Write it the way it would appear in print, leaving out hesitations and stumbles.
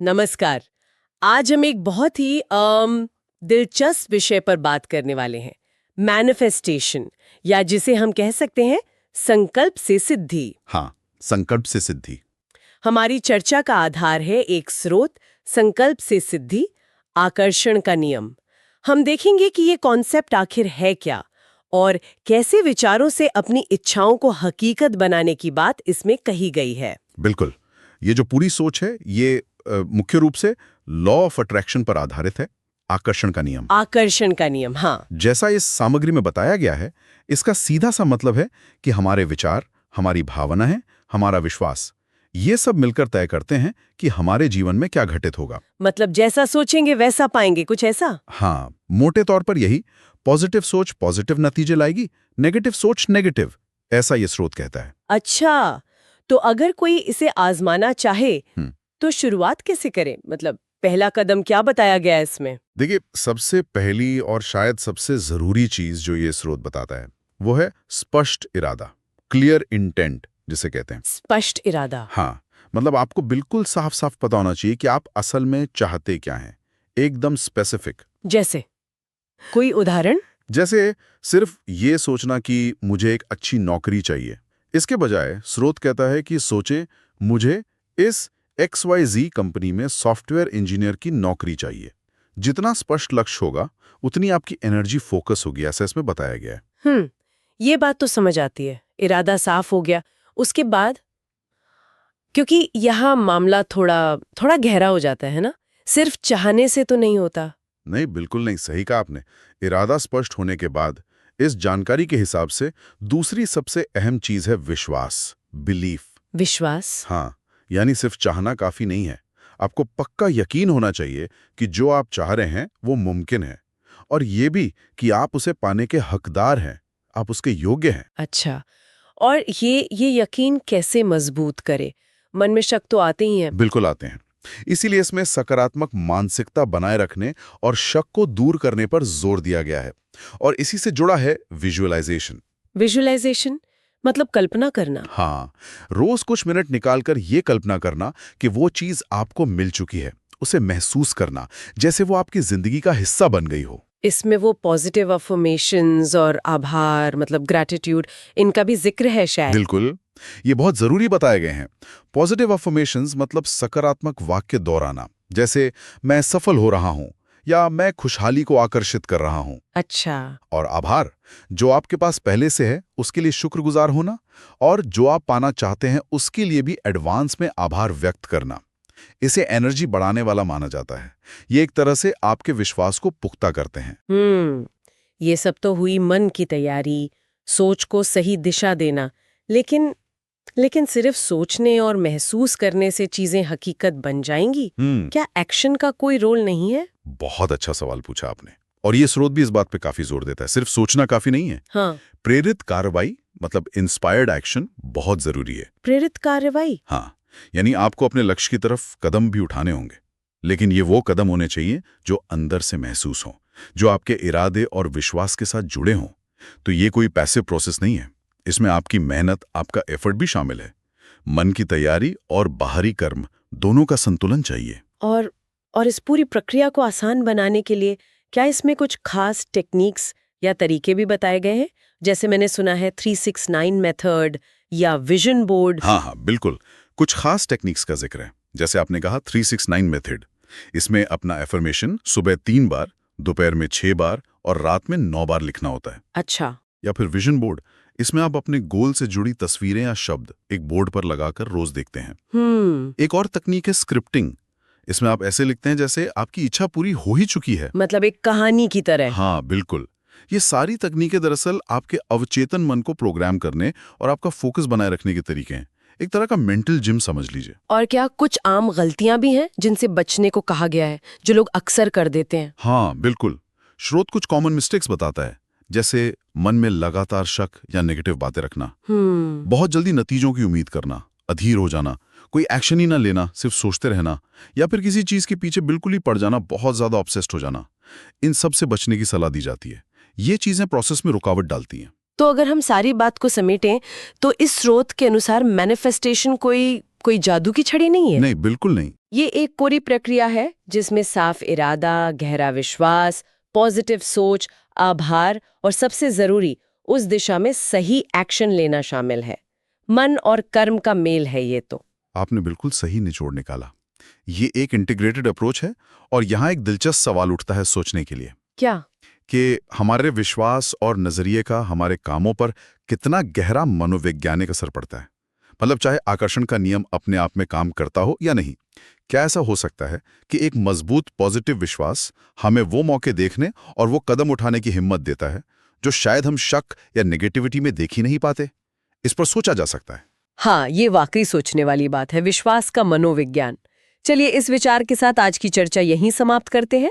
नमस्कार। आज हम एक बहुत ही दिलचस्प विषय पर बात करने वाले हैं, मैनिफेस्टेशन, या जिसे हम कह सकते हैं संकल्प से सिद्धि। हाँ, संकल्प से सिद्धि। हमारी चर्चा का आधार है एक स्रोत, संकल्प से सिद्धि, आकर्षण का नियम। हम देखेंगे कि ये कॉन्सेप्ट आखिर है क्या और कैसे विचारों से अपनी इच्छाओं को हकीकत बनाने की बात इसमें कही गई है। बिल्कुल। ये जो पूरी सोच है ये मुख्य रूप से लॉ ऑफ अट्रैक्शन पर आधारित है, आकर्षण का नियम। आकर्षण का नियम, हाँ। जैसा इस सामग्री में बताया गया है, इसका सीधा सा मतलब है कि हमारे विचार, हमारी भावनाएं, हमारा विश्वास, ये सब मिलकर तय करते हैं कि हमारे जीवन में क्या घटित होगा। मतलब जैसा सोचेंगे वैसा पाएंगे, कुछ ऐसा? हाँ, मोटे तौर पर यही। पॉजिटिव सोच पॉजिटिव नतीजे लाएगी, नेगेटिव सोच नेगेटिव, ऐसा ये स्रोत कहता है। अच्छा, तो अगर कोई इसे आजमाना चाहे तो शुरुआत कैसे करें? मतलब पहला कदम क्या बताया गया है इसमें? देखिए, सबसे पहली और शायद सबसे जरूरी चीज जो ये स्रोत बताता है वो है स्पष्ट इरादा, क्लियर इंटेंट जिसे कहते हैं। स्पष्ट इरादा? हाँ, मतलब आपको बिल्कुल साफ साफ पता होना चाहिए कि आप असल में चाहते क्या हैं, एकदम स्पेसिफिक। जैसे कोई उदाहरण? जैसे सिर्फ ये सोचना कि मुझे एक अच्छी नौकरी चाहिए, इसके बजाय स्रोत कहता है कि सोचे मुझे इस XYZ कंपनी में सॉफ्टवेयर इंजीनियर की नौकरी चाहिए। जितना स्पष्ट लक्ष्य होगा उतनी आपकी एनर्जी फोकस होगी, ऐसा इसमें बताया गया है। ये बात तो समझ आती है। इरादा साफ हो गया, उसके बाद? क्योंकि यहाँ मामला थोड़ा गहरा हो जाता है ना, सिर्फ चाहने से तो नहीं होता। नहीं, बिल्कुल नहीं, सही कहा आपने। इरादा स्पष्ट होने के बाद इस जानकारी के हिसाब से दूसरी सबसे अहम चीज है विश्वास, बिलीफ। विश्वास? हाँ, यानी सिर्फ चाहना काफी नहीं है, आपको पक्का यकीन होना चाहिए कि जो आप चाह रहे हैं वो मुमकिन है, और ये भी कि आप उसे पाने के हकदार हैं, आप उसके योग्य हैं। अच्छा, और ये यकीन कैसे मजबूत करे? मन में शक तो आते ही हैं। बिल्कुल आते हैं। इसीलिए इसमें सकारात्मक मानसिकता बनाए रखने और शक को दूर करने पर जोर दिया गया है, और इसी से जुड़ा है विजुअलाइजेशन। विजुअलाइजेशन मतलब कल्पना करना? हाँ, रोज कुछ मिनट निकालकर ये कल्पना करना कि वो चीज आपको मिल चुकी है, उसे महसूस करना जैसे वो आपकी जिंदगी का हिस्सा बन गई हो। इसमें वो पॉजिटिव अफर्मेशंस और आभार, मतलब ग्रैटिट्यूड, इनका भी जिक्र है शायद? बिल्कुल, ये बहुत जरूरी बताए गए हैं। पॉजिटिव अफर्मेशंस मतलब सकारात्मक वाक्य दोहराना, जैसे मैं सफल हो रहा हूं या मैं खुशहाली को आकर्षित कर रहा हूं। अच्छा। और आभार, जो आपके पास पहले से है उसके लिए शुक्रगुजार होना, और जो आप पाना चाहते हैं उसके लिए भी एडवांस में आभार व्यक्त करना। इसे एनर्जी बढ़ाने वाला माना जाता है। ये एक तरह से आपके विश्वास को पुख्ता करते हैं। ये सब तो हुई मन की तैयारी, सोच को सही दिशा देना। लेकिन सिर्फ सोचने और महसूस करने से चीजें हकीकत बन जाएंगी? क्या एक्शन का कोई रोल नहीं है? बहुत अच्छा सवाल पूछा आपने, और ये स्रोत भी इस बात पे काफी जोर देता है। सिर्फ सोचना काफी नहीं है। हाँ। प्रेरित कार्रवाई मतलब इंस्पायर्ड एक्शन बहुत जरूरी है। प्रेरित कार्रवाई? हाँ, यानी आपको अपने लक्ष्य की तरफ कदम भी उठाने होंगे, लेकिन ये वो कदम होने चाहिए जो अंदर से महसूस हो, जो आपके इरादे और विश्वास के साथ जुड़े हों। तो ये कोई पैसिव प्रोसेस नहीं है, इसमें आपकी मेहनत, आपका एफर्ट भी शामिल है। मन की तैयारी और बाहरी कर्म दोनों का संतुलन चाहिए। और इस पूरी प्रक्रिया को आसान बनाने के लिए क्या इसमें कुछ खास टेक्निक्स या तरीके भी बताए गए हैं? जैसे मैंने सुना है 369 मेथड या विजन बोर्ड। हाँ, बिल्कुल। कुछ खास टेक्निक्स का जिक्र है, जैसे आपने कहा 369 मेथड। इसमें अपना एफर्मेशन सुबह 3 बार, दोपहर में 6 बार और रात में 9 बार लिखना होता है। अच्छा। या फिर विजन बोर्ड, इसमें आप अपने गोल से जुड़ी तस्वीरें या शब्द एक बोर्ड पर लगाकर रोज देखते हैं। एक और तकनीक है स्क्रिप्टिंग। इसमें आप ऐसे लिखते हैं जैसे आपकी इच्छा पूरी हो ही चुकी है, मतलब एक कहानी की तरह। हाँ, बिल्कुल। ये सारी तकनीकें दरअसल आपके अवचेतन मन को प्रोग्राम करने और आपका फोकस बनाए रखने के तरीके हैं। एक तरह का मेंटल जिम समझ लीजिए। और क्या कुछ आम गलतियां भी हैं जिनसे बचने को कहा गया है, जो लोग अक्सर कर देते हैं? हाँ, बिल्कुल। स्रोत कुछ कॉमन मिस्टेक्स बताता है, जैसे मन में लगातार शक या नेगेटिव बातें रखना, बहुत जल्दी नतीजों की उम्मीद करना, अधीर हो जाना, कोई एक्शन ही ना लेना, सिर्फ सोचते रहना, या फिर किसी चीज के पीछे बिल्कुल ही पड़ जाना, बहुत ज्यादा ऑब्सेस्ड हो जाना। इन सब से बचने की सलाह दी जाती है। ये चीजें प्रोसेस में रुकावट डालती हैं। तो अगर हम सारी बात को समेटें तो इस स्रोत के अनुसार मैनिफेस्टेशन कोई जादू की छड़ी नहीं है? नहीं, बिल्कुल नहीं। ये एक पूरी प्रक्रिया है जिसमें साफ इरादा, गहरा विश्वास, पॉजिटिव सोच, आभार और सबसे जरूरी उस दिशा में सही एक्शन लेना शामिल है। मन और कर्म का मेल है ये तो। आपने बिल्कुल सही निचोड़ निकाला। ये एक इंटीग्रेटेड अप्रोच है और यहाँ एक दिलचस्प सवाल उठता है सोचने के लिए क्या? कि हमारे विश्वास और नजरिए का हमारे कामों पर कितना गहरा मनोवैज्ञानिक असर पड़ता है। मतलब चाहे आकर्षण का नियम अपने आप में काम करता हो या नहीं, क्या ऐसा हो सकता है कि एक मजबूत पॉजिटिव विश्वास हमें वो मौके देखने और वो कदम उठाने की हिम्मत देता है जो शायद हम शक या नेगेटिविटी में देख ही नहीं पाते? इस पर सोचा जा सकता है। हाँ, ये वाकई सोचने वाली बात है, विश्वास का मनोविज्ञान। चलिए इस विचार के साथ आज की चर्चा यहीं समाप्त करते हैं।